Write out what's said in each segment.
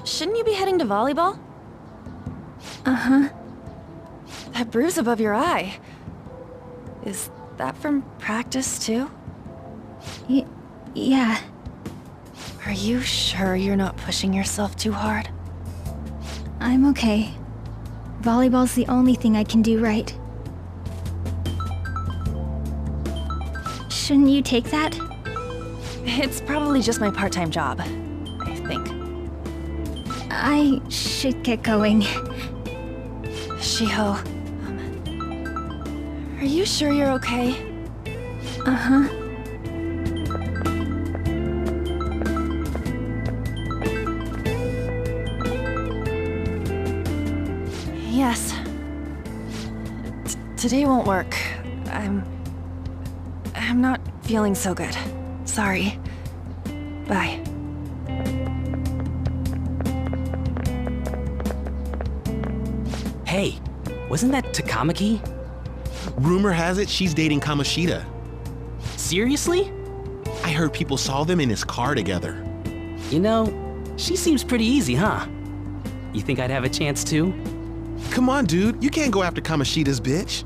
Shouldn't you be heading to volleyball? Uh-huh. That bruise above your eye. Is that from practice, too? Yeah. Are you sure you're not pushing yourself too hard? I'm okay. Volleyball's the only thing I can do right. Shouldn't you take that? It's probably just my part-time job, I think. I should get going. Shiho, are you sure you're okay? Uh-huh. Yes. Today won't work. I'm not feeling so good. Sorry. Bye. Hey, wasn't that Takamaki? Rumor has it she's dating Kamoshida. Seriously? I heard people saw them in his car together. You know, she seems pretty easy, huh? You think I'd have a chance too? Come on, dude. You can't go after Kamoshida's bitch.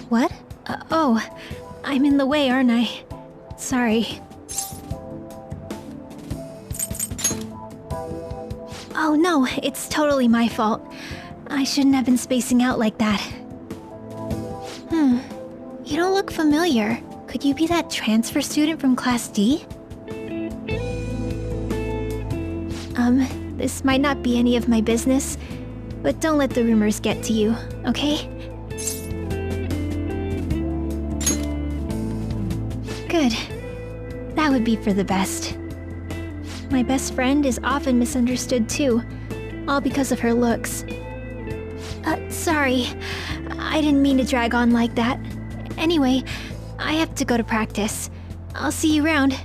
What? Oh, I'm in the way, aren't I? Sorry. Oh no, it's totally my fault. I shouldn't have been spacing out like that. You don't look familiar. Could you be that transfer student from Class D? This might not be any of my business, but don't let the rumors get to you, okay? Good. That would be for the best. My best friend is often misunderstood too, all because of her looks. Sorry. I didn't mean to drag on like that. Anyway, I have to go to practice. I'll see you around.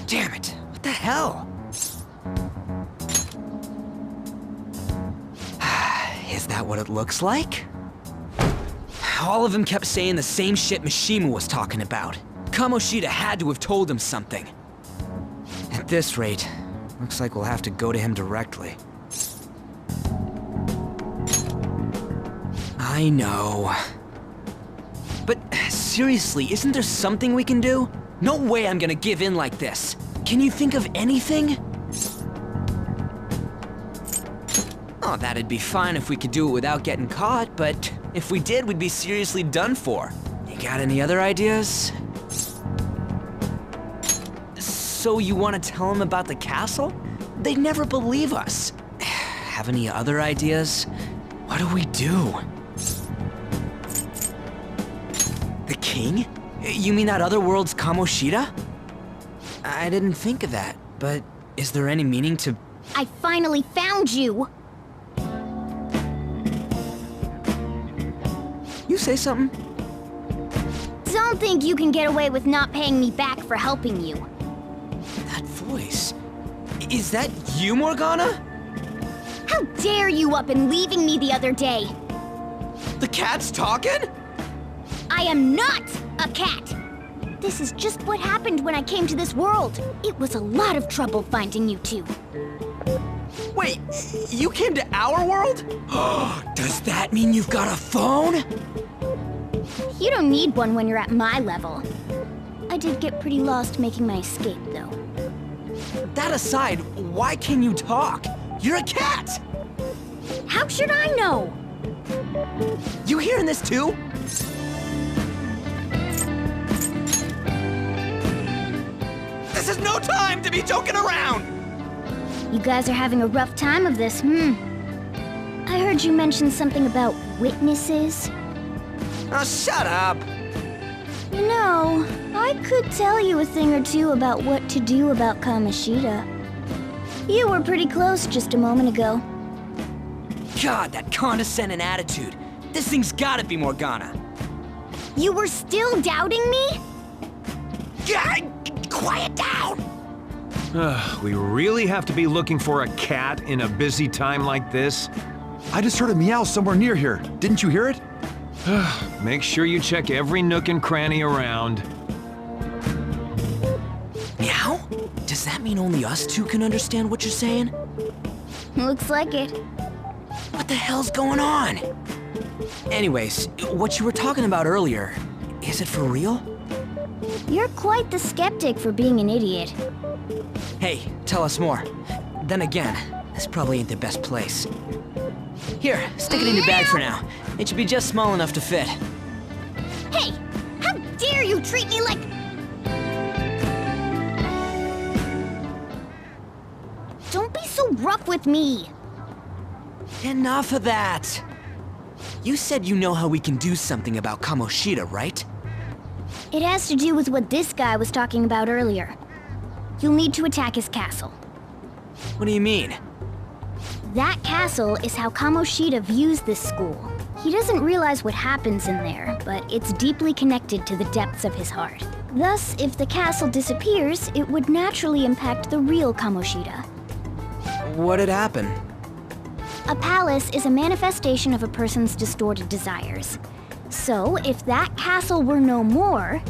Damn it! What the hell? Is that what it looks like? All of them kept saying the same shit Mishima was talking about. Kamoshida had to have told him something. At this rate, looks like we'll have to go to him directly. I know. But seriously, isn't there something we can do? No way I'm gonna give in like this. Can you think of anything? Oh, that'd be fine if we could do it without getting caught, but if we did, we'd be seriously done for. You got any other ideas? So you want to tell them about the castle? They'd never believe us. Have any other ideas? What do we do? The king? You mean that other world's Kamoshida? I didn't think of that, but is there any meaning to... I finally found you! You say something? Don't think you can get away with not paying me back for helping you. That voice... Is that you, Morgana? How dare you up and leaving me the other day? The cat's talking? I am not a cat! This is just what happened when I came to this world. It was a lot of trouble finding you two. Wait, you came to our world? Does that mean you've got a phone? You don't need one when you're at my level. I did get pretty lost making my escape, though. That aside, why can you talk? You're a cat! How should I know? You hearing this too? This is no time to be joking around! You guys are having a rough time of this, I heard you mention something about witnesses. Oh, shut up! You know, I could tell you a thing or two about what to do about Kamoshida. You were pretty close just a moment ago. God, that condescending attitude. This thing's gotta be Morgana. You were still doubting me? God, quiet down! We really have to be looking for a cat in a busy time like this? I just heard a meow somewhere near here. Didn't you hear it? Make sure you check every nook and cranny around. Meow? Does that mean only us two can understand what you're saying? Looks like it. What the hell's going on? Anyways, what you were talking about earlier, is it for real? You're quite the skeptic for being an idiot. Hey, tell us more. Then again, this probably ain't the best place. Here, stick it in your bag for now. It should be just small enough to fit. Hey! How dare you treat me like... Don't be so rough with me! Enough of that! You said you know how we can do something about Kamoshida, right? It has to do with what this guy was talking about earlier. You'll need to attack his castle. What do you mean? That castle is how Kamoshida views this school. He doesn't realize what happens in there, but it's deeply connected to the depths of his heart. Thus, if the castle disappears, it would naturally impact the real Kamoshida. What'd happen? A palace is a manifestation of a person's distorted desires. So, if that castle were no more...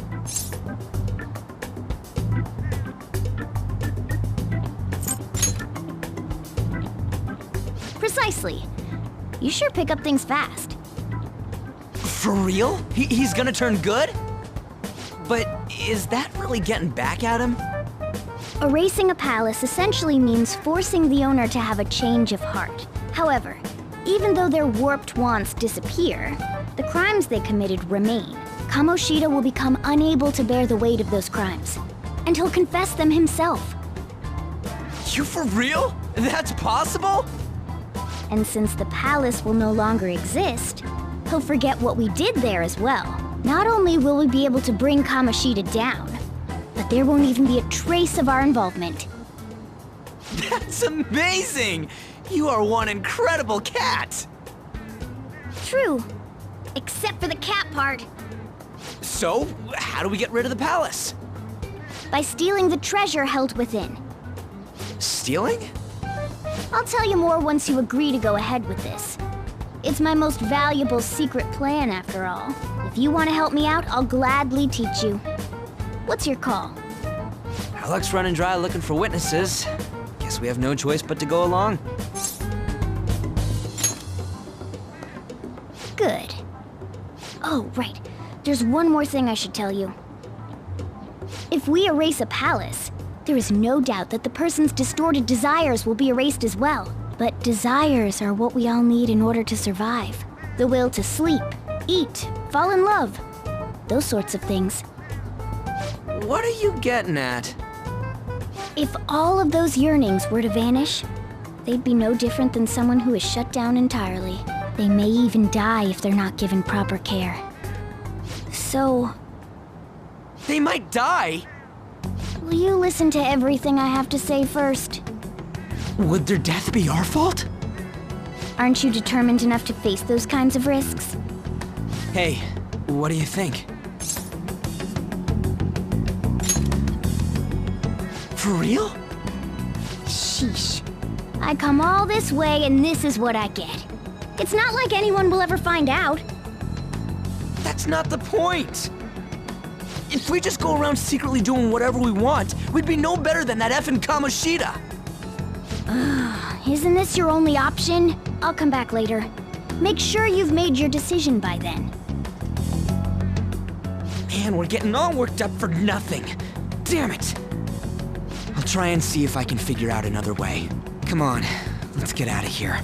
Precisely. You sure pick up things fast. For real? He's gonna turn good? But is that really getting back at him? Erasing a palace essentially means forcing the owner to have a change of heart. However, even though their warped wants disappear, the crimes they committed remain. Kamoshida will become unable to bear the weight of those crimes, and he'll confess them himself. You for real? That's possible? And since the palace will no longer exist, he'll forget what we did there as well. Not only will we be able to bring Kamoshida down, but there won't even be a trace of our involvement. That's amazing! You are one incredible cat! True. Except for the cat part. So, how do we get rid of the palace? By stealing the treasure held within. Stealing? I'll tell you more once you agree to go ahead with this. It's my most valuable secret plan, after all. If you want to help me out, I'll gladly teach you. What's your call? Our luck's running dry looking for witnesses. Guess we have no choice but to go along. Good. Oh, right. There's one more thing I should tell you. If we erase a palace, there is no doubt that the person's distorted desires will be erased as well. But desires are what we all need in order to survive. The will to sleep, eat, fall in love. Those sorts of things. What are you getting at? If all of those yearnings were to vanish, they'd be no different than someone who is shut down entirely. They may even die if they're not given proper care. So... They might die? will you listen to everything I have to say first? Would their death be our fault? Aren't you determined enough to face those kinds of risks? Hey, what do you think? For real? Sheesh. I come all this way and this is what I get. It's not like anyone will ever find out. That's not the point! If we just go around secretly doing whatever we want, we'd be no better than that effing Kamoshida! Isn't this your only option? I'll come back later. Make sure you've made your decision by then. Man, we're getting all worked up for nothing. Damn it! I'll try and see if I can figure out another way. Come on, let's get out of here.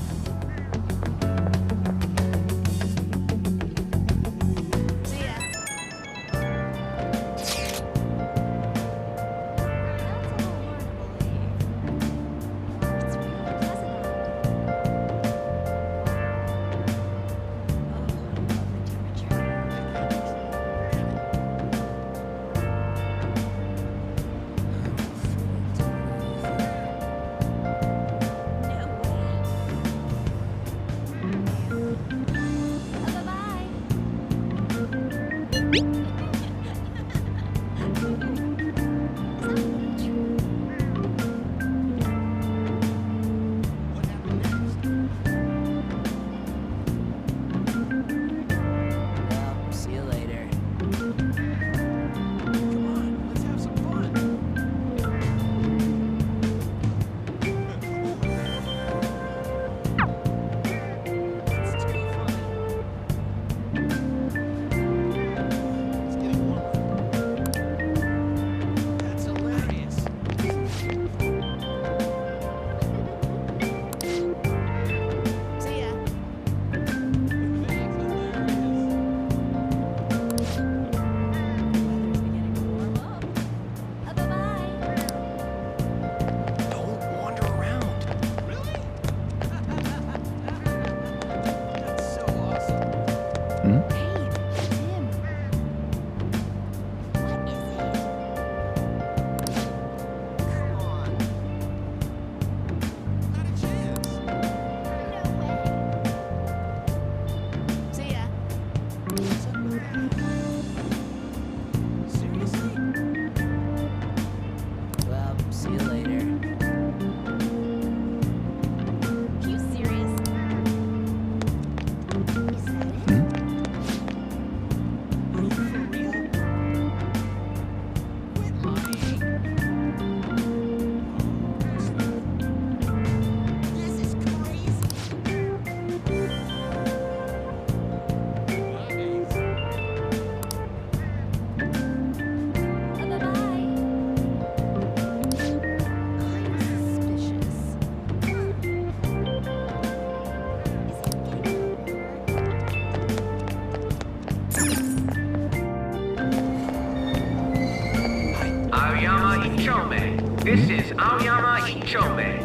This is Aoyama Ichome.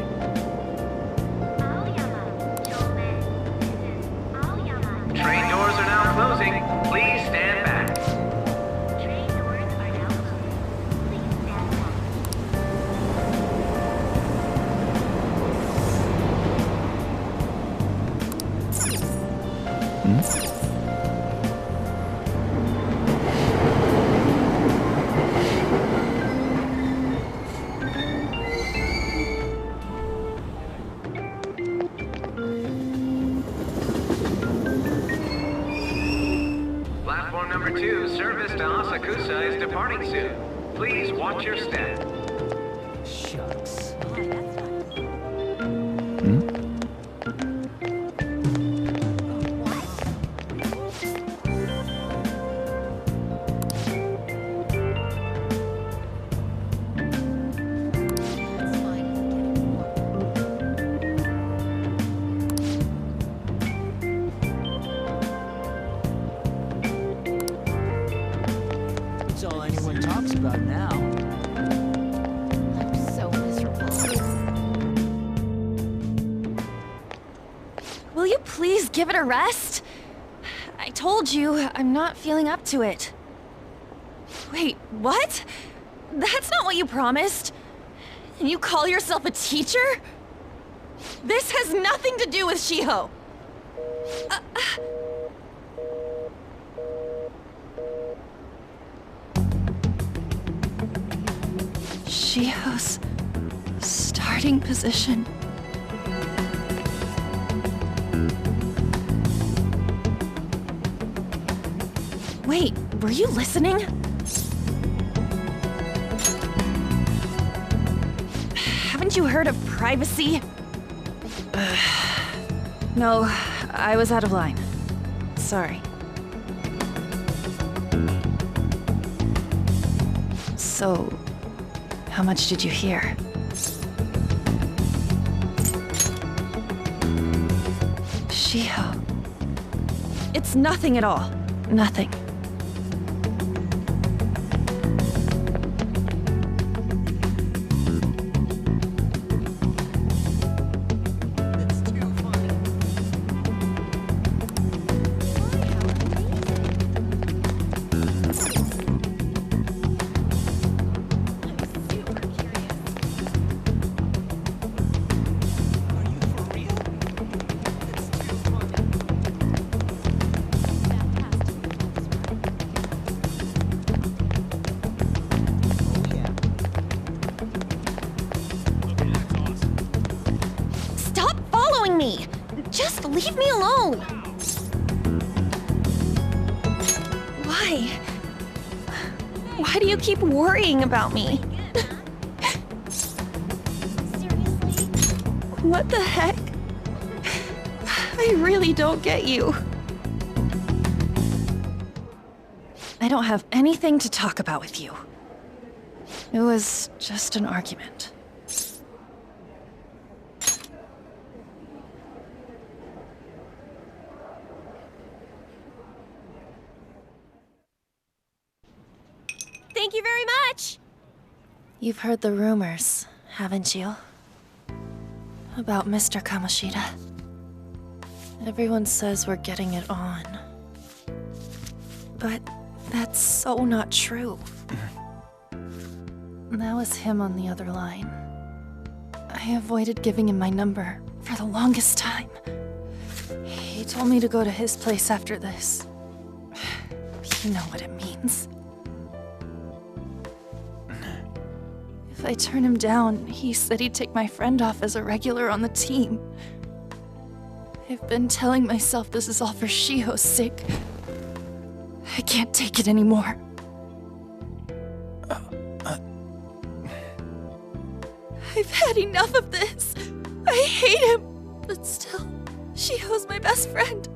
Train doors are now closing. Please stand back. Train doors are now closed. Please stand back. Platform number 2, service to Asakusa is departing soon. Please watch your step. Shucks. It's all anyone talks about now. I'm so miserable. Will you please give it a rest? I told you, I'm not feeling up to it. Wait, what? That's not what you promised. And you call yourself a teacher? This has nothing to do with Shiho. Shiho's starting position. Wait, were you listening? Haven't you heard of privacy? No, I was out of line. Sorry. So, how much did you hear? Shiho. It's nothing at all. Nothing. Just leave me alone! Why? Why do you keep worrying about me? What the heck? I really don't get you. I don't have anything to talk about with you. It was just an argument. Thank you very much! You've heard the rumors, haven't you? About Mr. Kamoshida. Everyone says we're getting it on. But that's so not true. That was him on the other line. I avoided giving him my number for the longest time. He told me to go to his place after this. You know what it means. If I turn him down, he said he'd take my friend off as a regular on the team. I've been telling myself this is all for Shiho's sake. I can't take it anymore. I've had enough of this. I hate him. But still, Shiho's my best friend.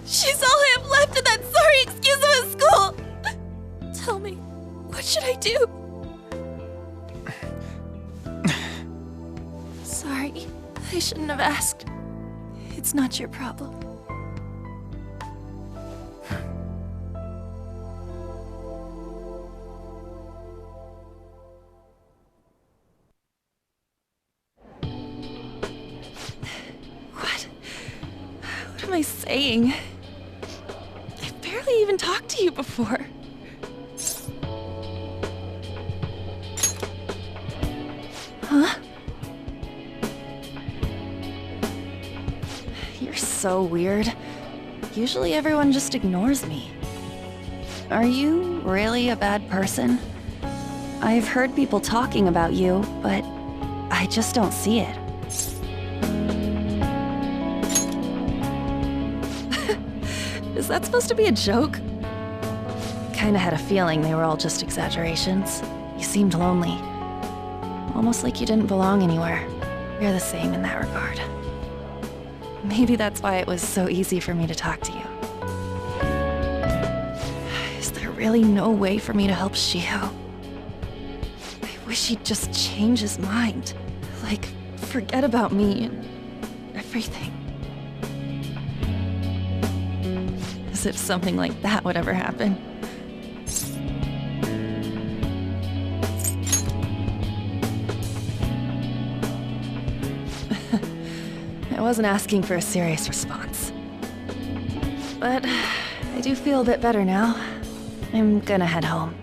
She's all I have left in that sorry excuse of a school. Tell me, what should I do? Sorry, I shouldn't have asked. It's not your problem. What am I saying? I've barely even talked to you before. Huh? You're so weird. Usually everyone just ignores me. Are you really a bad person? I've heard people talking about you, but I just don't see it. Is that supposed to be a joke? Kinda had a feeling they were all just exaggerations. You seemed lonely. Almost like you didn't belong anywhere. You're the same in that regard. Maybe that's why it was so easy for me to talk to you. Is there really no way for me to help Shiho? I wish he'd just change his mind. Like, forget about me and everything. As if something like that would ever happen. I wasn't asking for a serious response. But I do feel a bit better now. I'm gonna head home.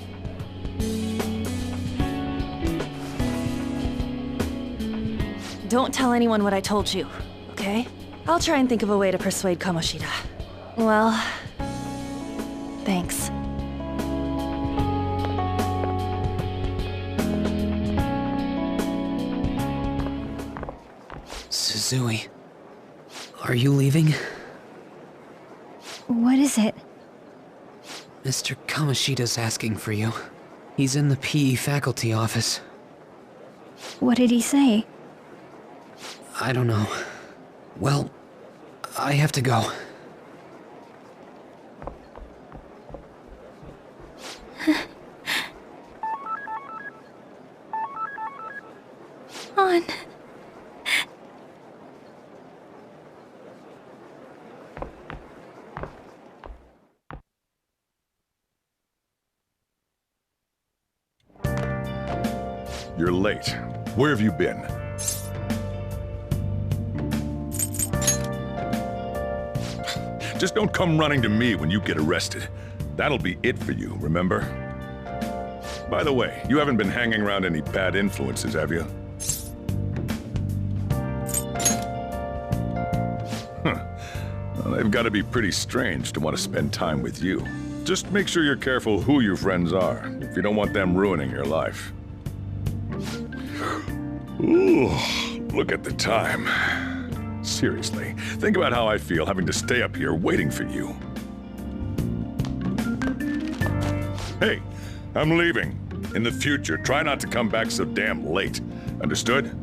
Don't tell anyone what I told you, okay? I'll try and think of a way to persuade Kamoshida. Well, thanks. Suzui, are you leaving? What is it? Mr. Kamoshida's asking for you. He's in the PE faculty office. What did he say? I don't know. Well, I have to go. You're late. Where have you been? Just don't come running to me when you get arrested. That'll be it for you, remember? By the way, you haven't been hanging around any bad influences, have you? Well, they've got to be pretty strange to want to spend time with you. Just make sure you're careful who your friends are, if you don't want them ruining your life. Ooh, look at the time. Seriously, think about how I feel having to stay up here waiting for you. Hey, I'm leaving. In the future, try not to come back so damn late. Understood?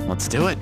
Let's do it.